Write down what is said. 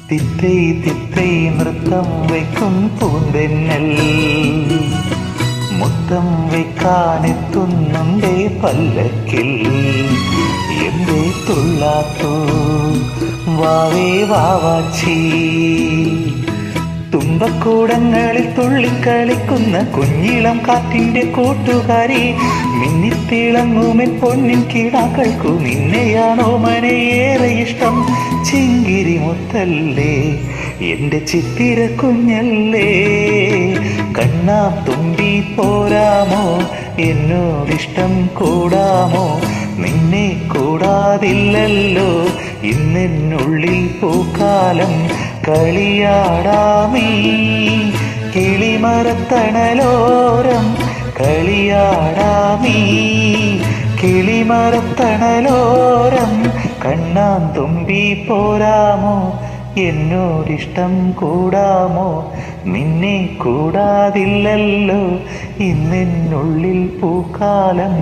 തിത്തൈ തിത്തൈ നൃത്തം വയ്ക്കും പൂന്തെന്നൽ മുത്തം വയ്ക്കാനെത്തുന്നുണ്ടേ പല്ലക്കിൽ എന്തേ തുള്ളാത്തു വാവേ വാവാച്ചി തുമ്പക്കൂടങ്ങളിൽ തുള്ളിക്കളിക്കുന്ന കുഞ്ഞിളം കാറ്റിന്റെ കൂട്ടുകാരി മിന്നിത്തിളങ്ങുമെ പൊന്നിൻ കിടാക്കൾക്കു നിന്നെയാണോ മനയേറെ ഇഷ്ടം ചിങ്കിരി മുത്തല്ലേ എന്റെ ചിത്തിര കുഞ്ഞല്ലേ കണ്ണാ തുമ്പി പോരാമോ എന്നോടിഷ്ടം കൂടാമോ നിന്നെ കൂടാതില്ലല്ലോ ഇന്നെന്നുള്ളിൽ പൂക്കാലം കളിയാടാമീ കിളിമരത്തണലോരം കളിയാടാമീ കിളിമരത്തണലോരം കണ്ണാൻ തുമ്പി പോരാമോ എന്നോടിഷ്ടം കൂടാമോ നിന്നെ കൂടാതില്ലല്ലോ ഇന്നെന്നുള്ളിൽ പൂക്കാലം